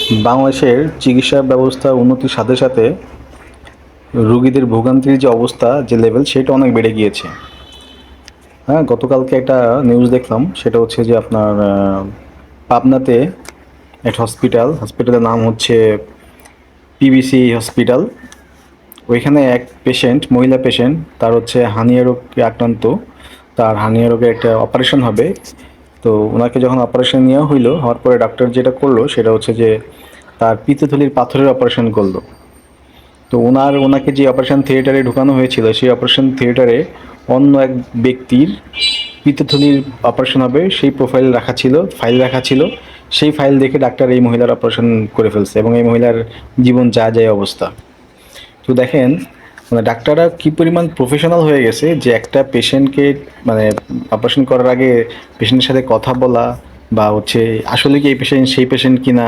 বাংলাদেশের চিকিৎসা ব্যবস্থার উন্নতির সাথে সাথে রোগীদের ভোগান্তির যে অবস্থা যে লেভেল সেটা অনেক বেড়ে গিয়েছে। হ্যাঁ, গতকালকে একটা নিউজ দেখলাম, সেটা হচ্ছে যে আপনার পাবনাতে একটা হসপিটালের নাম হচ্ছে পিবিসি হসপিটাল। ওইখানে এক পেশেন্ট, মহিলা পেশেন্ট, তার হচ্ছে হার্নিয়া রোগে আক্রান্ত। তার হার্নিয়া রোগে একটা অপারেশন হবে। তো ওনাকে যখন অপারেশন নেওয়া হইলো, হওয়ার পরে ডাক্তার যেটা করলো সেটা হচ্ছে যে তার পিত্তথলির পাথরের অপারেশন করলো। তো ওনাকে যে অপারেশন থিয়েটারে ঢুকানো হয়েছিল, সেই অপারেশন থিয়েটারে অন্য এক ব্যক্তির পিত্তথলির অপারেশন হবে সেই ফাইল রাখা ছিল। সেই ফাইল দেখে ডাক্তার এই মহিলার অপারেশন করে ফেলছে এবং এই মহিলার জীবন যায় অবস্থা। তো দেখেন, মানে ডাক্তাররা কি পরিমাণ প্রফেশনাল হয়ে গেছে যে একটা পেশেন্টকে, মানে অপারেশন করার আগে পেশেন্টের সাথে কথা বলা বা হচ্ছে আসলে কি এই পেশেন্ট সেই পেশেন্ট কিনা,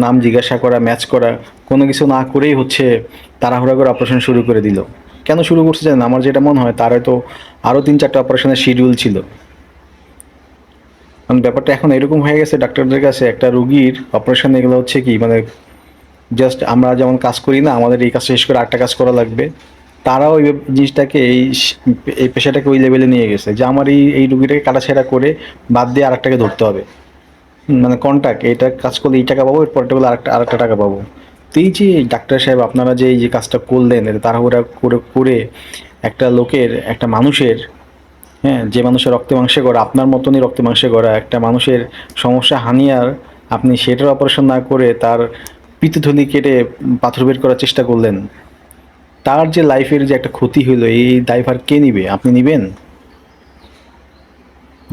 নাম জিজ্ঞাসা করা, ম্যাচ করা, কোনো কিছু না করেই হচ্ছে তাড়াহুড়া করে অপারেশন শুরু করে দিল। কেন শুরু করছে জানেন? আমার যেটা মনে হয় তার হয়তো আরও 3-4টা অপারেশনের শিডিউল ছিল। মানে ব্যাপারটা এখন এরকম হয়ে গেছে ডাক্তারদের কাছে, একটা রুগীর অপারেশন এগুলো হচ্ছে কি, মানে জাস্ট আমরা যেমন কাজ করি না, আমাদের এই কাজ শেষ করে আরেকটা কাজ করা লাগবে, তারাও এই জিনিসটাকে এই পেশাটাকে ওই লেভেলে নিয়ে গেছে যে আমার এই রুগীটাকে কাটাছেঁড়া করে বাদ দিয়ে আরেকটাকে ধরতে হবে। মানে কন্টাক্ট, এটা কাজ করলে এই টাকা পাবো, এর পরেরটা করলে আরেকটা টাকা পাবো। তো এই যে ডাক্তার সাহেব আপনারা যে এই যে কাজটা করলেন, এটা তাড়াহুড়া করে করে একটা লোকের, একটা মানুষের, হ্যাঁ, যে মানুষের রক্তে মাংসে গড়া, আপনার মতনই রক্তে মাংসে গড়া একটা মানুষের সমস্যা হানিয়ার, আপনি সেটার অপারেশন না করে তার পিত্তথলি কেটে পাথর বের করার চেষ্টা করলেন। তার যে লাইফের যে একটা ক্ষতি হইলো, এই দায়ভার কে নিবে? আপনি নিবেন?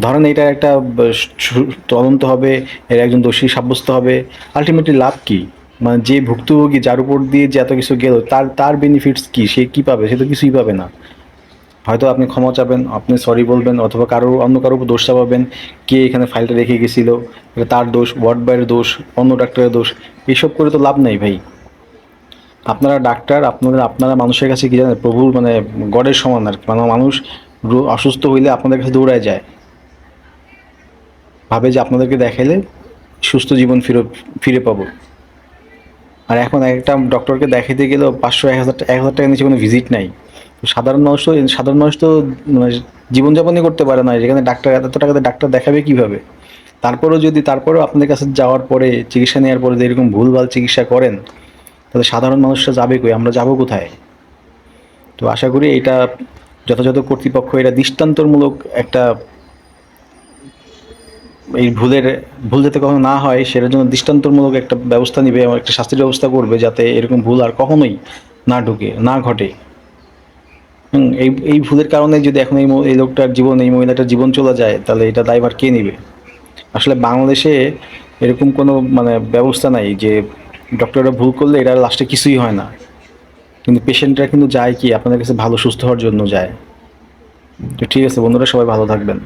ধরেন এটা একটা তদন্ত হবে, এর একজন দোষী সাব্যস্ত হবে, আলটিমেটলি লাভ কি? মানে যে ভুক্তভোগী, যার উপর দিয়ে যে এত কিছু গেল, তার তার বেনিফিটস কি? সে কি পাবে? সে তো কিছুই পাবে না। হয়তো আপনি ক্ষমা চাবেন, আপনি সরি বলবেন, অথবা অন্য কারোর উপর দোষ চাপাবেন, কে এখানে ফাইলটা রেখে গেছিল, এটা তার দোষ, ওয়ার্ড বয়ের দোষ, অন্য ডাক্তারের দোষ। এসব করে তো লাভ নেই ভাই। আপনারা ডাক্তার, আপনারা মানুষের কাছে কি জানেন, প্রভুর মানে গডের সমান আর কি। মানে মানুষ অসুস্থ হইলে আপনাদের কাছে দৌড়ায় যায়, ভাবে যে আপনাদেরকে দেখাইলে সুস্থ জীবন ফিরে পাবো। আর এখন একটা ডক্টরকে দেখাইতে গেলেও 500, 1,000 টাকার নিচে কোনো ভিজিট নাই। তো সাধারণ মানুষ তো মানে জীবনযাপনই করতে পারে না, যেখানে ডাক্তার এত টাকাতে ডাক্তার দেখাবে কিভাবে? তারপরেও আপনাদের কাছে যাওয়ার পরে, চিকিৎসা নেওয়ার পরে যদি এরকম ভুলভাল চিকিৎসা করেন, তাহলে সাধারণ মানুষরা যাবে কই? আমরা যাবো কোথায়? তো আশা করি এটা যথাযথ কর্তৃপক্ষ এটা দৃষ্টান্তমূলক একটা, এই ভুল যাতে কখনো না হয় সেটার জন্য দৃষ্টান্তমূলক একটা ব্যবস্থা নিবে এবং একটা শাস্তির ব্যবস্থা করবে, যাতে এরকম ভুল আর কখনোই না ঘটে। এই ভুলের কারণে যদি এখন এই লোকটার জীবন, এই মহিলাটার জীবন চলে যায়, তাহলে এটা দায়ভার কে নিবে? আসলে বাংলাদেশে এরকম কোনো মানে ব্যবস্থা নাই যে ডক্টররা ভুল করলে এটা লাস্টে কিছুই হয় না, কিন্তু পেশেন্টরা কিন্তু যায় কি আপনাদের কাছে ভালো সুস্থ হওয়ার জন্য যায়। তো ঠিক আছে বন্ধুরা, সবাই ভালো থাকবেন।